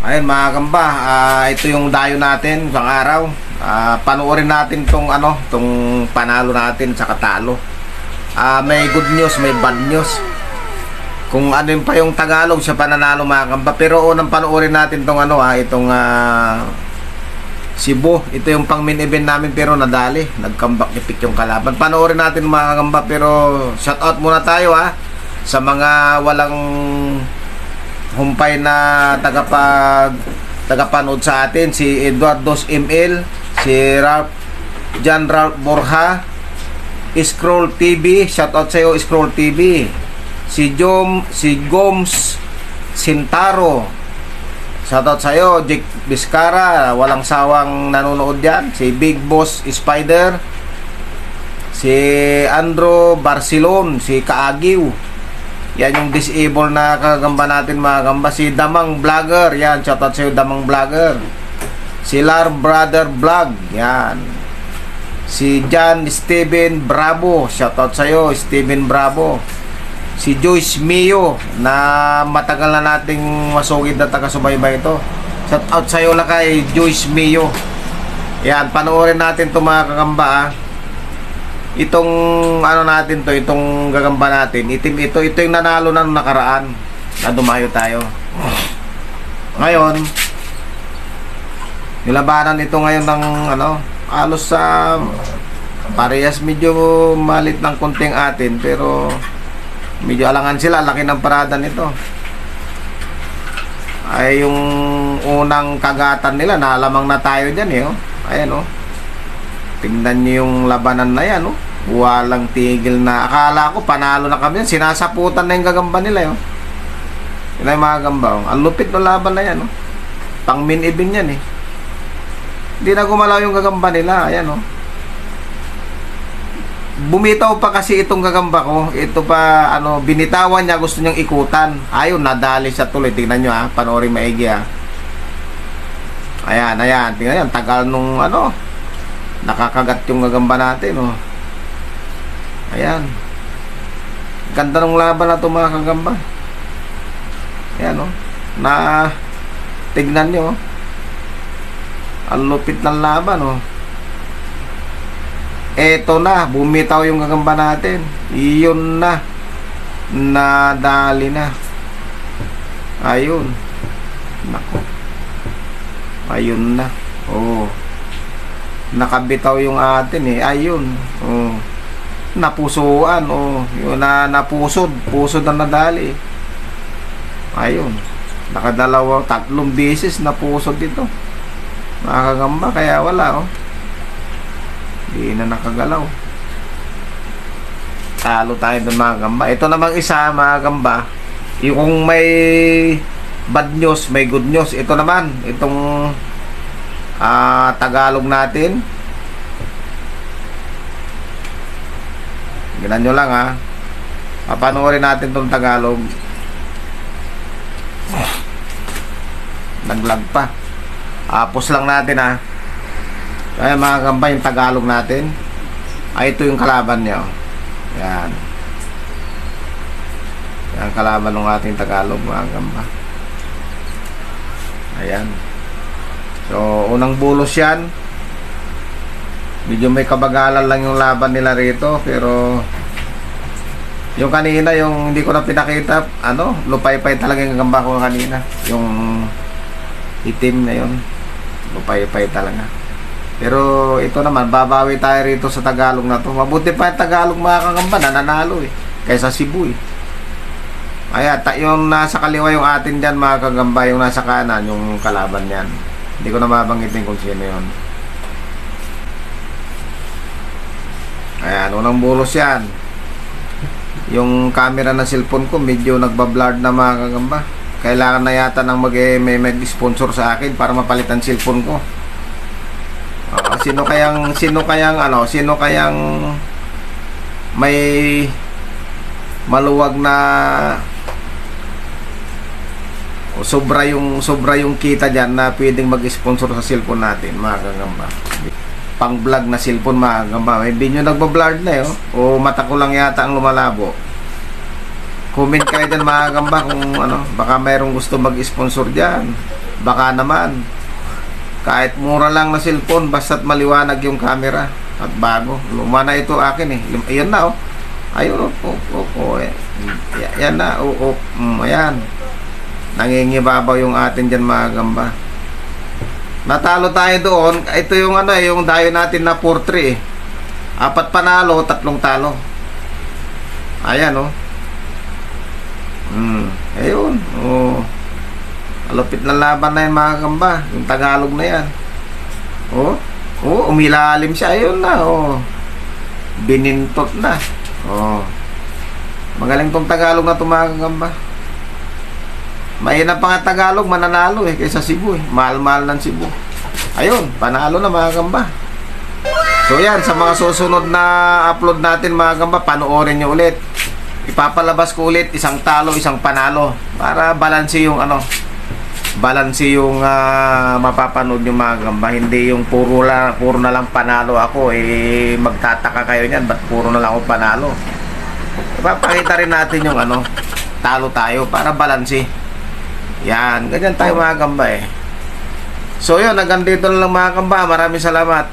Ayun mga kamba, ito yung dayo natin isang araw. Panoorin natin tong panalo natin sa katalo. May good news, may bad news. Kung ano yung pa yung Tagalog siya pananalo mga kamba. Pero unang panoorin natin tong itong Cebu. Ito yung pang main event namin pero nadali. Nag-comeback ni Pick yung kalaban. Panoorin natin mga kamba pero shout out muna tayo sa mga walang humpay na tagapanood sa atin, si Eduardo's ML, si John Ralph Borja, Scroll TV, shout out sa iyo Scroll TV, si Gomes Sintaro, shout out sa iyo Jake Vizcara, walang sawang nanonood yan, si Big Boss Spider, si Andrew Barcelon, si Kaagiw. Yan yung disable na kagamba natin mga kamba. Si Damang Vlogger, yan, shoutout sa'yo Damang Vlogger. Si Lar Brother Vlog, yan. Si John Steven Bravo, shoutout sa'yo Steven Bravo. Si Joyce Mio, na matagal na nating masugid na taga-subaybay ito. Shoutout sa'yo lang kay Joyce Mio. Yan, panoorin natin ito mga kagamba itong natin to, itong gagamba natin, ito yung nanalo na nakaraan na dumayo tayo. Ngayon nilabanan ito ngayon ng halos sa parehas medyo malit ng konting atin pero medyo alangan sila, laki ng parada nito. Ay yung unang kagatan nila nalamang na tayo dyan ayan tingnan nyo yung labanan na yan walang tigil na. Akala ko panalo na kami yan, sinasaputan na yung gagamba nila yun yung mga gamba ang lupit ng laban na yan pang main event yan hindi na gumalaw yung gagamba nila. Ayan bumitaw pa kasi itong gagamba ko, ito pa binitawan niya, gusto niyang ikutan, ayun nadali siya tuloy. Tingnan nyo panoorin maigi ayan tingnan nyo, tagal nung nakakagat yung gagamba natin ayan, ganda ng laban na ito mga kagamba. Ayan na tignan nyo ang lupit ng laban eto na, bumitaw yung gagamba natin, iyon na, nadali na. Ayun, nako, ayun na, nakabitaw yung atin ayun napusuan yun napusod na nadali. Ayun, nakadalawa, tatlong beses napusod dito mga kagamba, kaya wala di na nakagalaw. Talo tayo dun mga kagamba. Ito namang isa mga kagamba, yung may bad news, may good news. Ito naman, itong Tagalog natin. Ginan nyo lang papanoorin natin itong Tagalog. Naglag pa. Apos lang natin kaya mga kamba yung Tagalog natin ito yung kalaban nyo. Yan kalaban ng ating Tagalog mga kamba. Ayan. So, unang bulos yan. Medyo may kabagalan lang yung laban nila rito. Pero yung kanina, yung hindi ko na pinakita, lupay-pay talaga yung gamba ko kanina. Yung itim na yun, lupay-pay talaga. Pero ito naman, babawi tayo rito sa Tagalog na to. Mabuti pa yung Tagalog mga kagamba, nananalo kaysa Cebu Kaya yung nasa kaliwa yung atin dyan mga kagamba, yung nasa kanan yung kalaban yan. Hindi ko na mabanggitin kung sino yun. Ayan, unang bulos yan. Yung camera ng cellphone ko medyo nagbablurred na mga kagamba. Kailangan na yata ng may mag-sponsor sa akin para mapalitan cellphone ko. Sino kayang may maluwag na sobra yung kita dyan na pwedeng mag-sponsor sa cellphone natin mga kagamba. Pang vlog na cellphone mga kagamba. Hindi nyo nagbablurred na o mata ko lang yata ang lumalabo. Comment kayo dyan mga kagamba kung baka mayroong gusto mag-sponsor dyan. Baka naman kahit mura lang na cellphone basta't maliwanag yung camera at bago. Luma na ito akin eh. Ayan na oh. Ayun oh. Yan na oh. Ayan. Nangingibabaw yung atin dyan mga gamba. Natalo tayo doon. Ito yung ano eh, yung dayo natin na 4-3 eh. 4 panalo, 3 talo. Ayan oh. Ayun oh. Malupit na laban na yan mga gamba. Yung Tagalog na yan. Oh, umilalim siya. Ayun na oh. Binintot na. Oh. Magaling tong Tagalog na ito mga gamba. Mahina pa nga Tagalog, mananalo eh kaysa Cebu eh. Mahal-mahal ng Cebu. Ayun, panalo na mga gamba. So yan, sa mga susunod na upload natin mga gamba, panoorin nyo ulit. Ipapalabas ko ulit isang talo, isang panalo para balanse yung ano, balanse yung mapapanood yung mga gamba. Hindi yung puro na lang panalo ako eh, magtataka kayo niyan ba't puro na lang ako panalo. Ipapakita rin natin yung ano, talo tayo para balanse. Yan, ganyan tayo mga gamba eh. So yun, hanggang dito na lang mga gamba. Maraming salamat.